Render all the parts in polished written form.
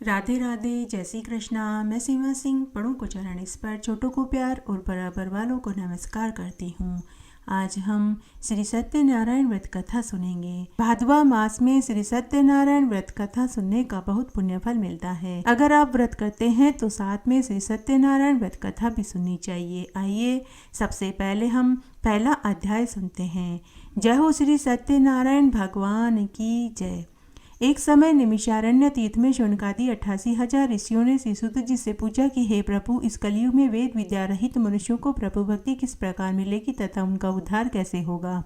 राधे राधे, जय श्री कृष्णा। मैं सीमा सिंह बड़ों को चरण स्पर्श, छोटों को प्यार और बराबर वालों को नमस्कार करती हूँ। आज हम श्री सत्यनारायण व्रत कथा सुनेंगे। भादवा मास में श्री सत्यनारायण व्रत कथा सुनने का बहुत पुण्य फल मिलता है। अगर आप व्रत करते हैं तो साथ में श्री सत्यनारायण व्रत कथा भी सुननी चाहिए। आइए सबसे पहले हम पहला अध्याय सुनते हैं। जय हो श्री सत्यनारायण भगवान की जय। एक समय निमिषारण्य तीर्थ में शौनकादि 88,000 ऋषियों ने श्री सूत जी से पूछा कि हे प्रभु, इस कलयुग में वेद विद्या रहित मनुष्यों को प्रभु भक्ति किस प्रकार मिलेगी तथा उनका उद्धार कैसे होगा।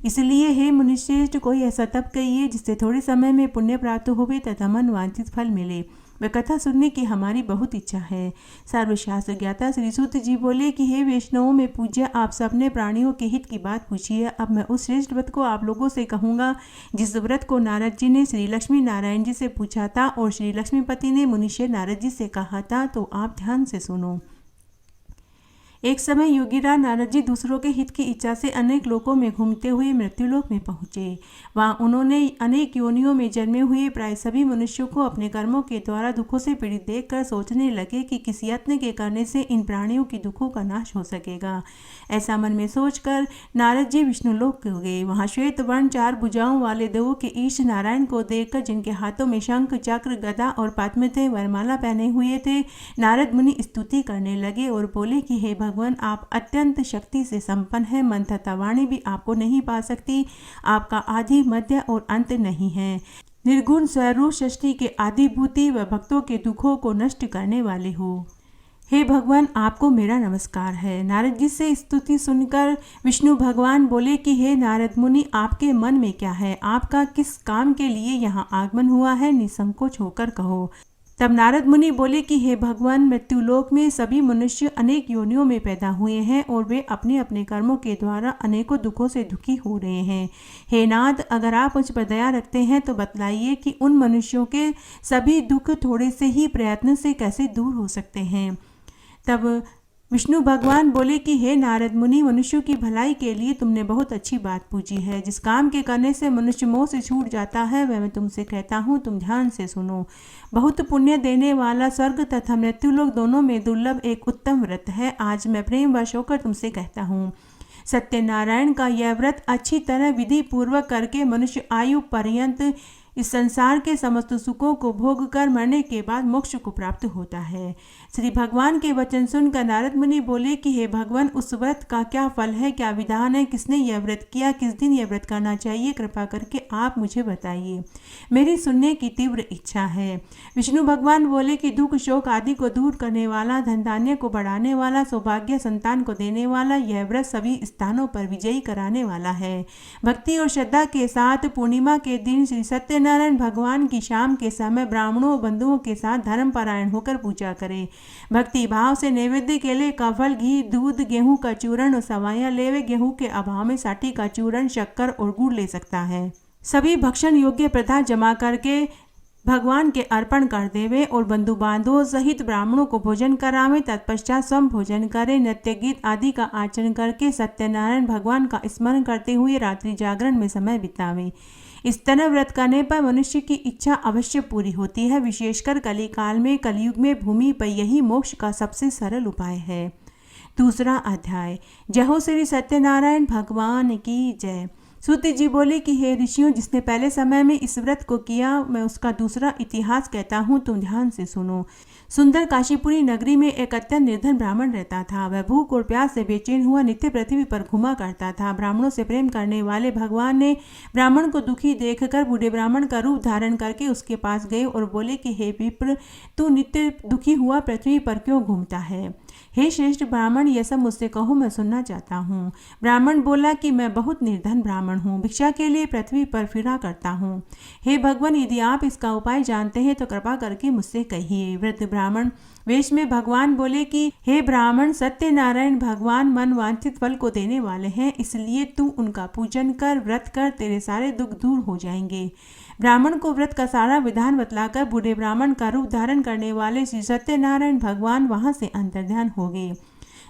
इसलिए हे मुनिश्रेष्ठ, कोई ऐसा तप कहिए जिससे थोड़े समय में पुण्य प्राप्त होवे तथा मन वांछित फल मिले। वह कथा सुनने की हमारी बहुत इच्छा है। सर्वशास्त्र ज्ञाता श्री सूत जी बोले कि हे वैष्णवों में पूज्य, आप सबने प्राणियों के हित की बात पूछी है। अब मैं उस श्रेष्ठ व्रत को आप लोगों से कहूँगा जिस व्रत को नारद जी ने श्री लक्ष्मी नारायण जी से पूछा था और श्री लक्ष्मीपति ने मुनिश्रेय नारद जी से कहा था, तो आप ध्यान से सुनो। एक समय योगीराज नारद जी दूसरों के हित की इच्छा से अनेक लोकों में घूमते हुए मृत्युलोक में पहुँचे। वहाँ उन्होंने अनेक योनियों में जन्मे हुए प्राय सभी मनुष्यों को अपने कर्मों के द्वारा दुखों से पीड़ित देखकर सोचने लगे कि किसी यत्न के करने से इन प्राणियों की दुखों का नाश हो सकेगा। ऐसा मन में सोचकर नारद जी विष्णुलोक को गए। वहाँ श्वेत वर्ण 4 भुजाओं वाले देवों के ईश नारायण को देखकर, जिनके हाथों में शंख चक्र गदा और पद्म थे, वरमाला पहने हुए थे, नारद मुनि स्तुति करने लगे और बोले कि हे भगवान, आप अत्यंत शक्ति से संपन्न है। मन तथा वाणी भी आपको नहीं पा सकती। आपका आदि मध्य और अंत नहीं है। निर्गुण स्वरूप सृष्टि के आदिभूति व भक्तों के दुखों को नष्ट करने वाले हो। हे भगवान, आपको मेरा नमस्कार है। नारद जी से स्तुति सुनकर विष्णु भगवान बोले कि हे नारद मुनि, आपके मन में क्या है? आपका किस काम के लिए यहाँ आगमन हुआ है? निसंकोच होकर कहो। तब नारद मुनि बोले कि हे भगवान, मृत्युलोक में सभी मनुष्य अनेक योनियों में पैदा हुए हैं और वे अपने अपने कर्मों के द्वारा अनेकों दुखों से दुखी हो रहे हैं। हे नाथ, अगर आप मुझ पर दया रखते हैं तो बतलाइए कि उन मनुष्यों के सभी दुख थोड़े से ही प्रयत्न से कैसे दूर हो सकते हैं। तब विष्णु भगवान बोले कि हे नारद मुनि, मनुष्यों की भलाई के लिए तुमने बहुत अच्छी बात पूछी है। जिस काम के करने से मनुष्य मोह से छूट जाता है वह मैं तुमसे कहता हूँ, तुम ध्यान से सुनो। बहुत पुण्य देने वाला स्वर्ग तथा मृत्युलोक दोनों में दुर्लभ एक उत्तम व्रत है। आज मैं प्रेमवश होकर तुमसे कहता हूँ। सत्यनारायण का यह व्रत अच्छी तरह विधि पूर्वक करके मनुष्य आयु पर्यंत इस संसार के समस्त सुखों को भोग कर मरने के बाद मोक्ष को प्राप्त होता है। श्री भगवान के वचन सुनकर नारद मुनि बोले कि हे भगवान, उस व्रत का क्या फल है, क्या विधान है, किसने यह व्रत किया, किस दिन यह व्रत करना चाहिए, कृपा करके आप मुझे बताइए। मेरी सुनने की तीव्र इच्छा है। विष्णु भगवान बोले कि दुख शोक आदि को दूर करने वाला, धन धान्य को बढ़ाने वाला, सौभाग्य संतान को देने वाला यह व्रत सभी स्थानों पर विजयी कराने वाला है। भक्ति और श्रद्धा के साथ पूर्णिमा के दिन श्री सत्यनारायण भगवान की शाम के समय ब्राह्मणों बंधुओं के साथ धर्मपरायण होकर पूजा करें। भक्ति भाव से नैवेद्य केले का फल, घी, दूध, गेहूं का चूर्ण और सवाइयां लेवे। गेहूं के अभाव में साठी का चूर्ण, शक्कर और गुड़ ले सकता है। सभी भक्षण योग्य पदार्थ जमा करके भगवान के अर्पण कर देवे और बंधु बांधवों सहित ब्राह्मणों को भोजन करावे। तत्पश्चात स्वयं भोजन करे। नृत्य गीत आदि का आचरण करके सत्यनारायण भगवान का स्मरण करते हुए रात्रि जागरण में समय बितावे। इस तरह व्रत करने पर मनुष्य की इच्छा अवश्य पूरी होती है। विशेषकर कली काल में, कलयुग में भूमि पर यही मोक्ष का सबसे सरल उपाय है। दूसरा अध्याय। जय हो श्री सत्यनारायण भगवान की जय। सूत जी बोले कि हे ऋषियों, जिसने पहले समय में इस व्रत को किया, मैं उसका दूसरा इतिहास कहता हूँ, तुम ध्यान से सुनो। सुंदर काशीपुरी नगरी में एक अत्यंत निर्धन ब्राह्मण रहता था। वह भूख और प्यास से बेचैन हुआ नित्य पृथ्वी पर घुमा करता था। ब्राह्मणों से प्रेम करने वाले भगवान ने ब्राह्मण को दुखी देखकर बूढ़े ब्राह्मण का रूप धारण करके उसके पास गए और बोले कि हे विप्र, तू नित्य दुखी हुआ पृथ्वी पर क्यों घूमता है? हे श्रेष्ठ ब्राह्मण, यह सब मुझसे कहो, मैं सुनना चाहता हूँ। ब्राह्मण बोला कि मैं बहुत निर्धन ब्राह्मण हूँ, भिक्षा के लिए पृथ्वी पर फिरा करता हूँ। हे भगवान, यदि आप इसका उपाय जानते हैं तो कृपा करके मुझसे कहिए। वृद्ध ब्राह्मण वेश में भगवान बोले कि हे ब्राह्मण, सत्यनारायण भगवान मन वांछित फल को देने वाले हैं, इसलिए तू उनका पूजन कर, व्रत कर, तेरे सारे दुख दूर हो जाएंगे। ब्राह्मण को व्रत का सारा विधान बतलाकर बूढ़े ब्राह्मण का रूप धारण करने वाले श्री सत्यनारायण भगवान वहां से अंतर्ध्यान हो गए।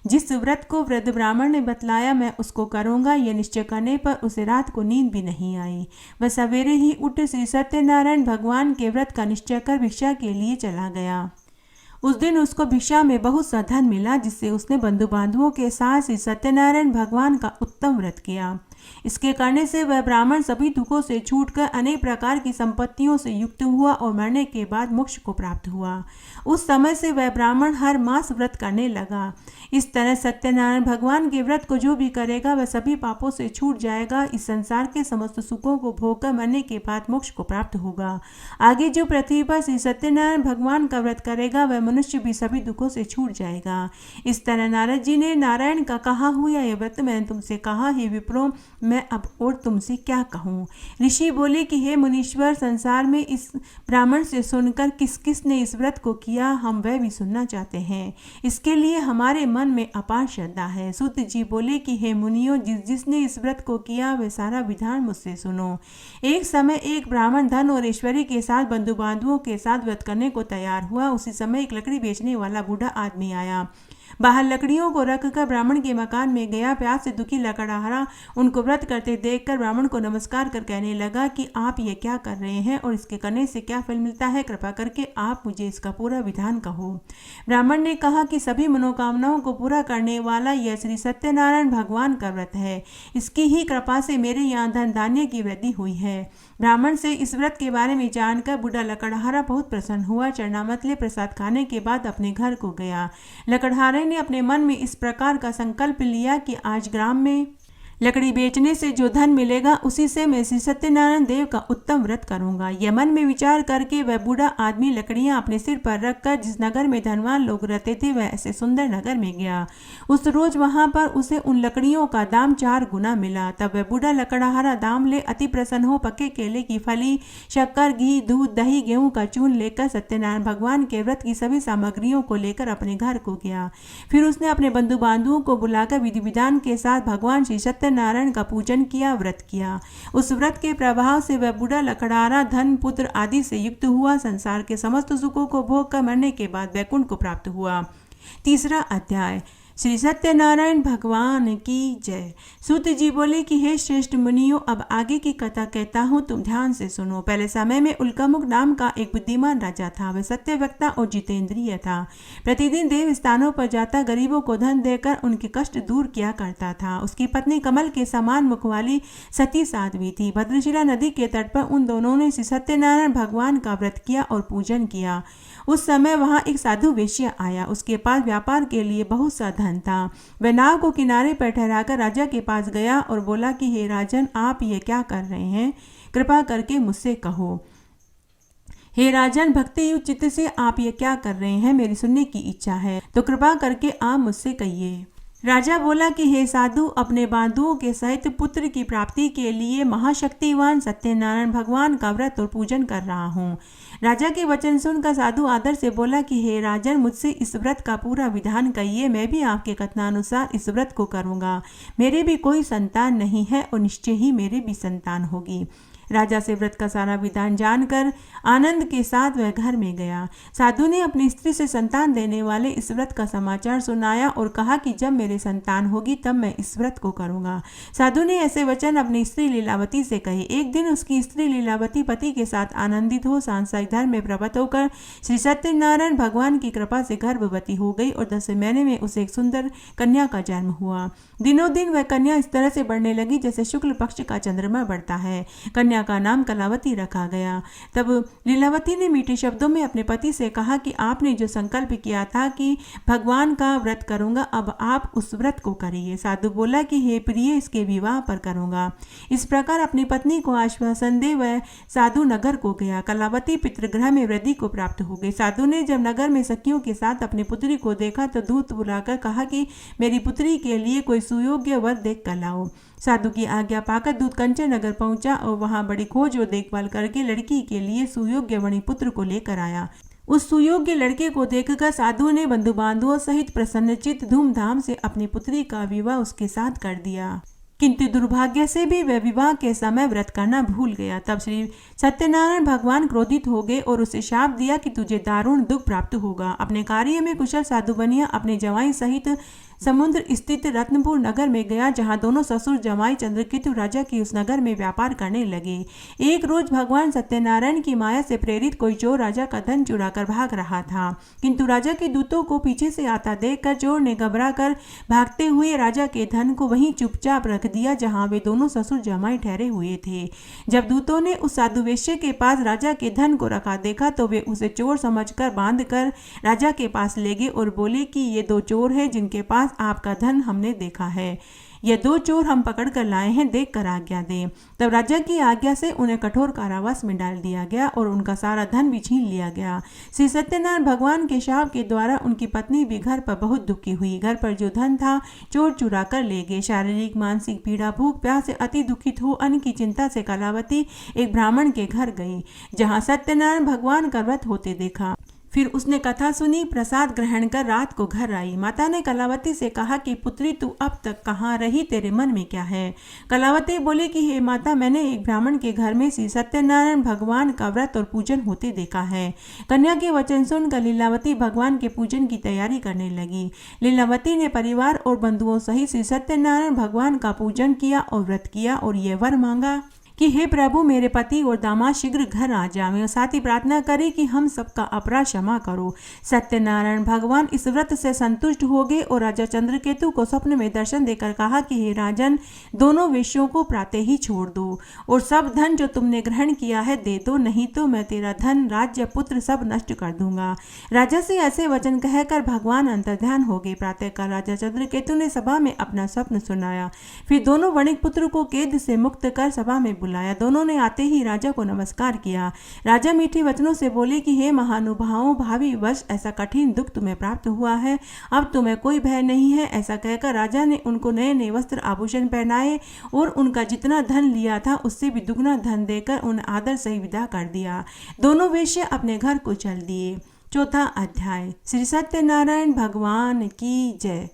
जिस व्रत को वृद्ध ब्राह्मण ने बतलाया मैं उसको करूँगा, यह निश्चय करने पर उसे रात को नींद भी नहीं आई। वह सवेरे ही उठ श्री सत्यनारायण भगवान के व्रत का निश्चय कर भिक्षा के लिए चला गया। उस दिन उसको भिक्षा में बहुत सा धन मिला, जिससे उसने बंधु बांधवों के साथ श्री सत्यनारायण भगवान का उत्तम व्रत किया। इसके करने से वह ब्राह्मण सभी दुखों से छूटकर अनेक प्रकार की संपत्तियों से युक्त हुआ और मरने के बाद मोक्ष को प्राप्त हुआ। उस समय से वह ब्राह्मण हर मास व्रत करने लगा। इस तरह सत्यनारायण भगवान के व्रत को जो भी करेगा वह सभी पापों से छूट जाएगा, इस संसार के समस्त सुखों को भोगकर मरने के बाद मोक्ष को प्राप्त होगा। आगे जो पृथ्वी पर श्री सत्यनारायण भगवान का व्रत करेगा वह मनुष्य भी सभी दुखों से छूट जाएगा। इस तरह नारद जी ने नारायण का कहा हुआ यह व्रत मैंने तुमसे कहा, हे विप्रो मैं अब और तुमसे क्या कहूँ। ऋषि बोले कि हे मुनीश्वर, संसार में इस ब्राह्मण से सुनकर किस किस ने इस व्रत को किया, हम वह भी सुनना चाहते हैं। इसके लिए हमारे मन में अपार श्रद्धा है। सूत जी बोले कि हे मुनियों, जिसने इस व्रत को किया वह सारा विधान मुझसे सुनो। एक समय एक ब्राह्मण धन और ऐश्वर्य के साथ बंधु बांधवों के साथ व्रत करने को तैयार हुआ। उसी समय एक लकड़ी बेचने वाला बूढ़ा आदमी आया। बाहर लकड़ियों को रखकर ब्राह्मण के मकान में गया। प्यास से दुखी लकड़हारा उनको व्रत करते देखकर ब्राह्मण को नमस्कार कर कहने लगा कि आप ये क्या कर रहे हैं और इसके करने से क्या फल मिलता है, कृपा करके आप मुझे इसका पूरा विधान कहो। ब्राह्मण ने कहा कि सभी मनोकामनाओं को पूरा करने वाला यह श्री सत्यनारायण भगवान का व्रत है। इसकी ही कृपा से मेरे यहाँ धन धान्य की वृद्धि हुई है। ब्राह्मण से इस व्रत के बारे में जानकर बूढ़ा लकड़हारा बहुत प्रसन्न हुआ। चरणामत ले प्रसाद खाने के बाद अपने घर को गया। लकड़हारे ने अपने मन में इस प्रकार का संकल्प लिया कि आज ग्राम में लकड़ी बेचने से जो धन मिलेगा उसी से मैं श्री सत्यनारायण देव का उत्तम व्रत करूंगा। यह मन में विचार करके वह बूढ़ा आदमी लकड़ियां अपने सिर पर रखकर जिस नगर में धनवान लोग रहते थे वह ऐसे सुंदर नगर में गया। उस रोज वहां पर उसे उन लकड़ियों का दाम 4 गुना मिला। तब वह बूढ़ा लकड़हारा दाम ले अति प्रसन्न हो पक्के केले की फली, शक्कर, घी, दूध, दही, गेहूं का चून लेकर सत्यनारायण भगवान के व्रत की सभी सामग्रियों को लेकर अपने घर को गया। फिर उसने अपने बंधु बांधवों को बुलाकर विधि विधान के साथ भगवान श्री सत्यनारायण का पूजन किया, व्रत किया। उस व्रत के प्रभाव से वह बूढ़ा लकड़हारा धन, पुत्र आदि से युक्त हुआ। संसार के समस्त सुखों को भोग कर मरने के बाद वैकुंठ को प्राप्त हुआ। तीसरा अध्याय। श्री सत्यनारायण भगवान की जय। सूत जी बोले कि हे श्रेष्ठ मुनियों, अब आगे की कथा कहता हूँ, तुम ध्यान से सुनो। पहले समय में उल्कामुख नाम का एक बुद्धिमान राजा था। वह सत्यवक्ता और जितेंद्रिय था। प्रतिदिन देव स्थानों पर जाता गरीबों को धन देकर उनके कष्ट दूर किया करता था। उसकी पत्नी कमल के समान मुख वाली सती साध्वी थी। भद्रशिला नदी के तट पर उन दोनों ने श्री सत्यनारायण भगवान का व्रत किया और पूजन किया। उस समय वहां एक साधु वेश्या आया। उसके पास व्यापार के लिए बहुत सा धन था। वह नाव को किनारे पर ठहराकर राजा के पास गया और बोला कि हे राजन, आप ये क्या कर रहे हैं, कृपा करके मुझसे कहो। हे राजन, भक्ति युक्त चित्त से आप ये क्या कर रहे हैं, मेरी सुनने की इच्छा है, तो कृपा करके आप मुझसे कहिए। राजा बोला कि हे साधु, अपने बंधुओं के सहित पुत्र की प्राप्ति के लिए महाशक्तिवान सत्यनारायण भगवान का व्रत और पूजन कर रहा हूँ। राजा के वचन सुनकर साधु आदर से बोला कि हे राजन, मुझसे इस व्रत का पूरा विधान कहिए, मैं भी आपके कथनानुसार इस व्रत को करूँगा। मेरे भी कोई संतान नहीं है और निश्चय ही मेरे भी संतान होगी। राजा से व्रत का सारा विधान जानकर आनंद के साथ वह घर में गया। साधु ने अपनी स्त्री से संतान देने वाले इस व्रत का समाचार सुनाया और कहा कि जब मेरे संतान होगी तब मैं इस व्रत को करूंगा। साधु ने ऐसे वचन अपनी स्त्री लीलावती से कहे। एक दिन उसकी स्त्री लीलावती पति के साथ आनंदित हो सांसारिक धर्म में प्रवृत्त होकर श्री सत्यनारायण भगवान की कृपा से गर्भवती हो गई और 10 महीने में उसे एक सुंदर कन्या का जन्म हुआ। दिनों दिन वह कन्या इस तरह से बढ़ने लगी जैसे शुक्ल पक्ष का चंद्रमा बढ़ता है। कन्या का नाम कलावती रखा गया। तब लीलावती ने मीठे शब्दों में अपने पति से कहा कि आपने जो संकल्प किया था कि भगवान का व्रत करूंगा, अब आप उस व्रत को करिए। साधु बोला कि हे प्रिय, इसके विवाह पर करूंगा। इस प्रकार अपनी पत्नी को आश्वासन दे वह साधु नगर को गया। कलावती पितृगृह में वृद्धि को प्राप्त हो गई। साधु ने जब नगर में सखियों के साथ अपनी पुत्री को देखा तो दूत बुलाकर कहा कि मेरी पुत्री के लिए कोई सुयोग्य वर देख कर लाओ। साधु की आज्ञा पाकर दूत कंचन नगर पहुंचा और वहां बड़ी खोज और देखभाल करके लड़की के लिए सुयोग्य वणि पुत्र को लेकर आया। उस सुयोग्य लड़के को देखकर साधु ने बंधु बांधवों सहित प्रसन्नचित्त धूमधाम से अपनी पुत्री का विवाह उसके साथ कर दिया। किंतु दुर्भाग्य से भी वह विवाह के समय व्रत करना भूल गया। तब श्री सत्यनारायण भगवान क्रोधित हो गए और उसे शाप दिया कि तुझे दारुण दुख प्राप्त होगा। अपने कार्य में कुशल साधु बनिया अपने जवाई सहित समुद्र स्थित रत्नपुर नगर में गया, जहाँ दोनों ससुर जमाई चंद्रकेतु राजा की उस नगर में व्यापार करने लगे। एक रोज भगवान सत्यनारायण की माया से प्रेरित कोई चोर राजा का धन चुराकर भाग रहा था, किंतु राजा के दूतों को पीछे से आता देखकर चोर ने घबरा कर भागते हुए राजा के धन को वहीं चुपचाप रख दिया, जहाँ वे दोनों ससुर जमाई ठहरे हुए थे। जब दूतों ने उस साधु वेश्या के पास राजा के धन को रखा देखा तो वे उसे चोर समझकर बांधकर राजा के पास ले गए और बोले कि ये दो चोर हैं जिनके पास आपका धन हमने देखा है। ये दो चोर हम पकड़ कर लाए हैं, देख कर आज्ञा दें। तब राजा की आज्ञा से उन्हें कठोर कारावास में डाल दिया गया और उनका सारा धन भी छीन लिया गया। श्री सत्यनारायण भगवान के शाप के द्वारा उनकी पत्नी भी घर पर बहुत दुखी हुई। घर पर जो धन था चोर चुरा कर ले गए। शारीरिक मानसिक पीड़ा, भूख प्यास से अति दुखित हो अन्न की चिंता से कलावती एक ब्राह्मण के घर गई, जहाँ सत्यनारायण भगवान का व्रत होते देखा। फिर उसने कथा सुनी, प्रसाद ग्रहण कर रात को घर आई। माता ने कलावती से कहा कि पुत्री तू अब तक कहाँ रही, तेरे मन में क्या है? कलावती बोली कि हे माता, मैंने एक ब्राह्मण के घर में श्री सत्यनारायण भगवान का व्रत और पूजन होते देखा है। कन्या के वचन सुनकर लीलावती भगवान के पूजन की तैयारी करने लगी। लीलावती ने परिवार और बंधुओं सहित श्री सत्यनारायण भगवान का पूजन किया और व्रत किया और यह वर मांगा कि हे प्रभु, मेरे पति और दामाद शीघ्र घर आ जावें, और साथ ही प्रार्थना करें कि हम सबका अपराध क्षमा करो। सत्यनारायण भगवान इस व्रत से संतुष्ट हो गए और राजा चंद्रकेतु को स्वप्न में दर्शन देकर कहा कि हे राजन, दोनों वेश्यों को प्रातः ही छोड़ दो और सब धन जो तुमने ग्रहण किया है दे दो, नहीं तो मैं तेरा धन, राज्य, पुत्र सब नष्ट कर दूंगा। राजा से ऐसे वचन कहकर भगवान अंतर्ध्यान हो गए। प्रातःकाल राजा चंद्रकेतु ने सभा में अपना स्वप्न सुनाया। फिर दोनों वणिक पुत्र को कैद से मुक्त कर सभा में बुलाया। दोनों ने आते ही राजा को नमस्कार किया। राजा मीठे वचनों से बोले कि हे महानुभावों, भावी वर्ष ऐसा कठिन दुख तुम्हें प्राप्त हुआ है, अब तुम्हें कोई भय नहीं है। ऐसा कहकर राजा ने उनको नए नए वस्त्र आभूषण पहनाए और उनका जितना धन लिया था उससे भी दुगना धन देकर उन्हें आदर से विदा कर दिया। दोनों वेश्या अपने घर को चल दिए। चौथा अध्याय। श्री सत्यनारायण भगवान की जय।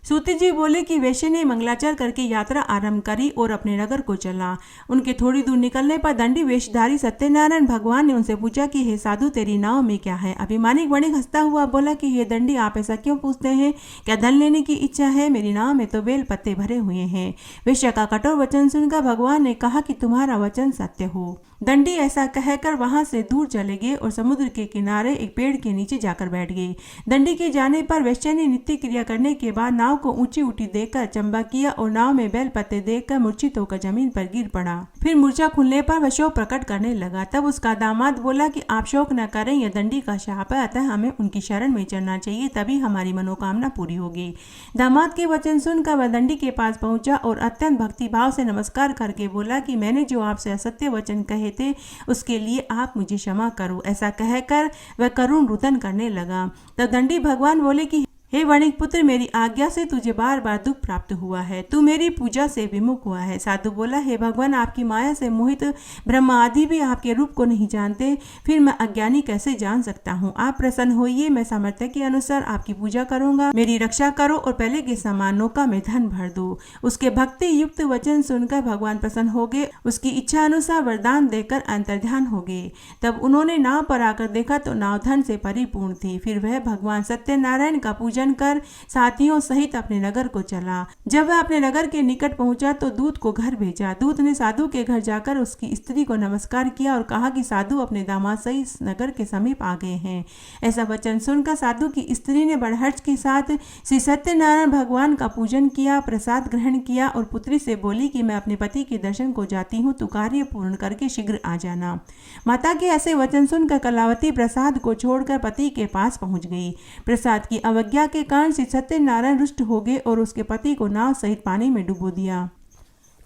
सूत जी बोले कि वेश्या ने मंगलाचरण करके यात्रा आरंभ करी और अपने नगर को चला। उनके थोड़ी दूर निकलने पर दंडी वेशधारी सत्यनारायण भगवान ने उनसे पूछा कि हे साधु, तेरी नाव में क्या है? अभिमानी वणिक हंसता हुआ बोला कि हे दंडी, आप ऐसा क्यों पूछते हैं? क्या धन लेने की इच्छा है? मेरी नाव में तो बेल पत्ते भरे हुए हैं। वेश्या का कठोर वचन सुनकर भगवान ने कहा कि तुम्हारा वचन सत्य हो। दंडी ऐसा कहकर वहां से दूर चले गए और समुद्र के किनारे एक पेड़ के नीचे जाकर बैठ गए। दंडी के जाने पर वेश्या ने नित्य क्रिया करने के बाद नाव को ऊंची उठी देखकर चंबा किया और नाव में बेल पत्ते देखकर मूर्छित होकर जमीन पर गिर पड़ा। फिर मूर्छा खुलने पर वह शोक प्रकट करने लगा। तब उसका दामाद बोला कि आप शोक न करें, यह दंडी का शाप है, अतः हमें उनकी शरण में चलना चाहिए, तभी हमारी मनोकामना पूरी होगी। दामाद के वचन सुनकर वह दंडी के पास पहुंचा और अत्यंत भक्तिभाव से नमस्कार करके बोला कि मैंने जो आपसे असत्य वचन कहे थे उसके लिए आप मुझे क्षमा करो। ऐसा कहकर वह करुण रुदन करने लगा। तब दंडी भगवान बोले कि हे वणिक पुत्र, मेरी आज्ञा से तुझे बार बार दुख प्राप्त हुआ है, तू मेरी पूजा से विमुख हुआ है। साधु बोला, हे भगवान, आपकी माया से मोहित ब्रह्मा आदि भी आपके रूप को नहीं जानते, फिर मैं अज्ञानी कैसे जान सकता हूँ? आप प्रसन्न होइए, मैं सामर्थ्य के अनुसार आपकी पूजा करूंगा, मेरी रक्षा करो और पहले के समान नौका में धन भर दो। उसके भक्ति युक्त वचन सुनकर भगवान प्रसन्न हो गए, उसकी इच्छा अनुसार वरदान देकर अंतर्ध्यान हो गए। तब उन्होंने नाव पर आकर देखा तो नाव धन से परिपूर्ण थी। फिर वह भगवान सत्यनारायण का पूजन कर साथियों सहित अपने नगर को चला। जब वह अपने नगर के निकट पहुंचा तो दूत को घर भेजा। दूत ने साधु के घर जाकर उसकी स्त्री को नमस्कार किया और कहा कि साधु अपने दामाद सहित नगर के समीप आ गए हैं। ऐसा वचन सुनकर साधु की स्त्री ने बड़े हर्ष के साथ श्री सत्यनारायण भगवान का पूजन किया, प्रसाद ग्रहण किया और पुत्री से बोली कि मैं अपने पति के दर्शन को जाती हूँ, तू कार्य पूर्ण करके शीघ्र आ जाना। माता के ऐसे वचन सुनकर कलावती प्रसाद को छोड़कर पति के पास पहुंच गई। प्रसाद की अवज्ञा के कारण श्री सत्यनारायण रुष्ट हो गए और उसके पति को नाव सहित पानी में डुबो दिया।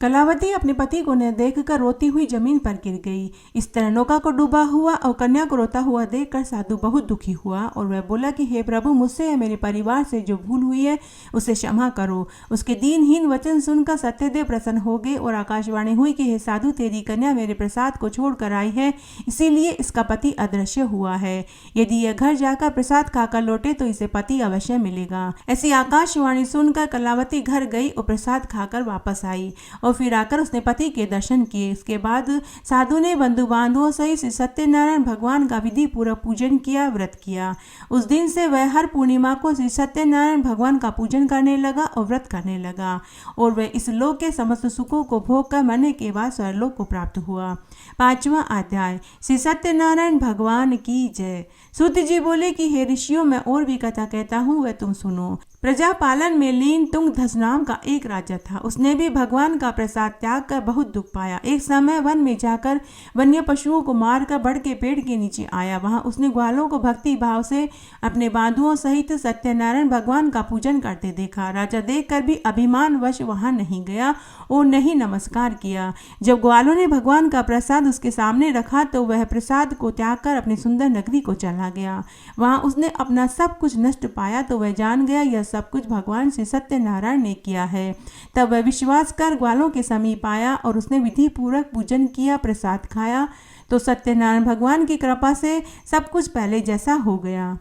कलावती अपने पति को न देखकर रोती हुई जमीन पर गिर गई। इस तरह नौका को डूबा हुआ और कन्या को रोता हुआ देखकर साधु बहुत दुखी हुआ और वह बोला कि हे प्रभु, मुझसे या मेरे परिवार से जो भूल हुई है उसे क्षमा करो। उसके दीनहीन वचन सुनकर सत्यदेव प्रसन्न हो गए और आकाशवाणी हुई कि हे साधु, तेरी कन्या मेरे प्रसाद को छोड़कर आई है, इसीलिए इसका पति अदृश्य हुआ है। यदि यह घर जाकर प्रसाद खाकर लौटे तो इसे पति अवश्य मिलेगा। ऐसी आकाशवाणी सुनकर कलावती घर गई और प्रसाद खाकर वापस आई और फिर आकर उसने पति के दर्शन किए। इसके बाद साधु ने बंधु बांधवों सहित श्री सत्यनारायण भगवान का विधि पूर्वक पूजन किया, व्रत किया। उस दिन से वह हर पूर्णिमा को श्री सत्यनारायण भगवान का पूजन करने लगा और व्रत करने लगा, और वह इस लोक के समस्त सुखों को भोग कर मरने के बाद स्वर्गलोक को प्राप्त हुआ। 5वां अध्याय। श्री सत्यनारायण भगवान की जय। सूत जी बोले कि हे ऋषियों, मैं और भी कथा कहता हूँ, वह तुम सुनो। प्रजा पालन में लीन तुंगध्वज नाम का एक राजा था। उसने भी भगवान का प्रसाद त्याग कर बहुत दुख पाया। एक समय वन में जाकर वन्य पशुओं को मारकर बड़ के पेड़ के नीचे आया। वहां उसने ग्वालों को भक्ति भाव से अपने बांधुओं सहित सत्यनारायण भगवान का पूजन करते देखा। राजा देखकर भी अभिमानवश वहां नहीं गया और नहीं नमस्कार किया। जब ग्वालों ने भगवान का प्रसाद उसके सामने रखा तो वह प्रसाद को त्याग कर अपनी सुंदर नगरी को चला गया। वहां उसने अपना सब कुछ नष्ट पाया तो वह जान गया यह सब कुछ भगवान श्री सत्यनारायण ने किया है। तब वह विश्वास कर ग्वालों के समीप आया और उसने विधि पूर्वक पूजन किया, प्रसाद खाया तो सत्यनारायण भगवान की कृपा से सब कुछ पहले जैसा हो गया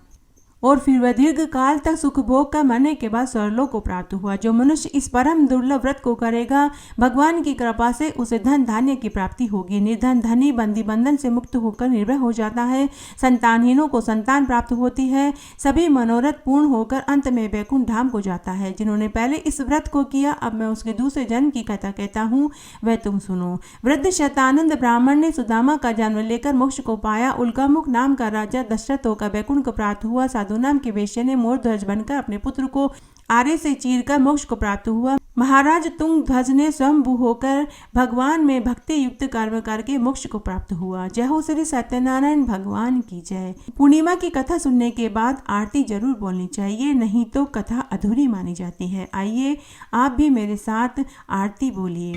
और फिर वह दीर्घ काल तक सुख भोग कर मरने के बाद स्वर्गलोक को प्राप्त हुआ। जो मनुष्य इस परम दुर्लभ व्रत को करेगा, भगवान की कृपा से उसे धन धान्य की प्राप्ति होगी। निर्धन धनी बंदी बंधन से मुक्त होकर निर्भय हो जाता है। संतानहीनों को संतान प्राप्त होती है। सभी मनोरथ पूर्ण होकर अंत में वैकुंठ धाम को जाता है। जिन्होंने पहले इस व्रत को किया, अब मैं उसके दूसरे जन्म की कथा कहता हूँ, वह तुम सुनो। वृद्ध शतानंद ब्राह्मण ने सुदामा का जन्म लेकर मोक्ष को पाया। उल्कामुख नाम का राजा दशरथ होकर वैकुंठ को प्राप्त हुआ। साधु नाम के वेश्या ने मोर ध्वज बनकर अपने पुत्र को आरे से चीरकर मोक्ष को प्राप्त हुआ। महाराज तुंगध्वज ने स्वयंभू होकर भगवान में भक्ति युक्त कर्म करके मोक्ष को प्राप्त हुआ। जय हो श्री सत्यनारायण भगवान की जय। पूर्णिमा की कथा सुनने के बाद आरती जरूर बोलनी चाहिए, नहीं तो कथा अधूरी मानी जाती है। आइए आप भी मेरे साथ आरती बोलिए।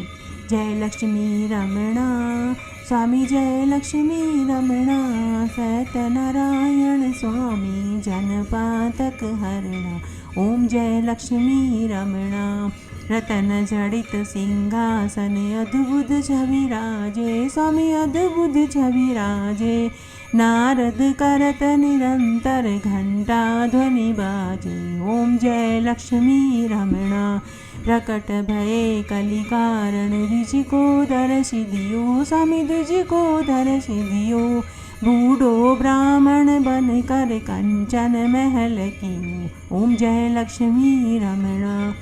जय लक्ष्मी रमणा स्वामी, जय लक्ष्मी रमणा सत्यनारायण स्वामी, जनपातक हरणा। ओम जय लक्ष्मी रमणा। रतन जड़ित सिंहासन अद्भुत छवि राजे, स्वामी अद्भुत छवि राजे। नारद करत निरंतर घंटा ध्वनि बाजे। ओम जय लक्ष्मी रमणा। प्रकट भये कलि कारण, द्विज को दर्शि दियो, स्वामी द्विज को दर्शि दियो। बूढ़ो ब्राह्मण बन कर कंचन महल कियो। ओम जय लक्ष्मी रमणा।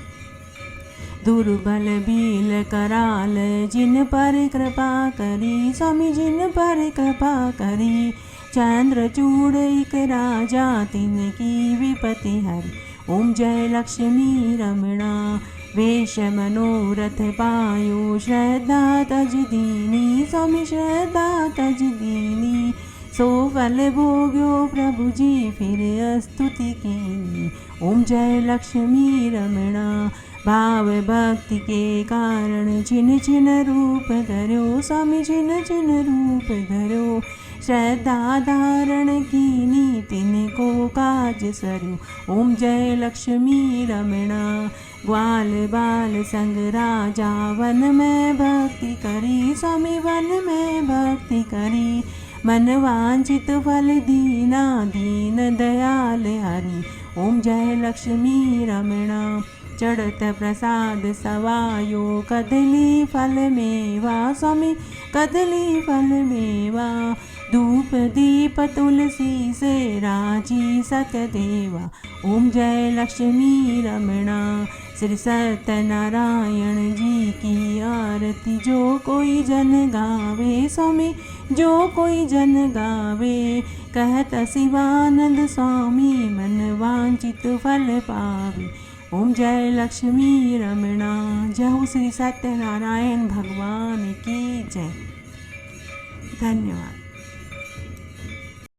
दुर्बल भील कराल, जिन पर कृपा करी, स्वामी जिन पर कृपा करी। चंद्रचूड़ एक राजा, तिनकी विपत्ति हरि। ओम जय लक्ष्मी रमणा। वेश मनोरथ पायो, श्रद्धा तज दीनी, स्वामी श्रद्धा तज दीनी। सो फल भोग्यो प्रभु जी, फिर स्तुति कीनी। ओम जय लक्ष्मी रमणा। भाव भक्ति के कारण छिन छिन रूप धरो, स्वामी छिन छिन रूप धरो। श्रद्धा धारण कीनी, तिनको काज सरो। ओम जय लक्ष्मी रमणा। ग्वाल बाल संग राजा, वन में भक्ति करी, स्वामी वन में भक्ति करी। मन वांछित फल दीना, दीन दयाल हरि। ओम जय लक्ष्मी रमणा। चढ़त प्रसाद सवायो, कदली फल मेवा, स्वामी कदली फल मेवा। धूप दीप तुलसी से राजी सतदेवा। ओम जय लक्ष्मी रमणा। श्री सत्यनारायण जी की आरती जो कोई जन गावे, स्वामी जो कोई जन गावे। कहत शिवानंद स्वामी, मन वांछित फल पावे। ओम जय लक्ष्मी रमणा। जय हो श्री सत्यनारायण भगवान की जय। धन्यवाद।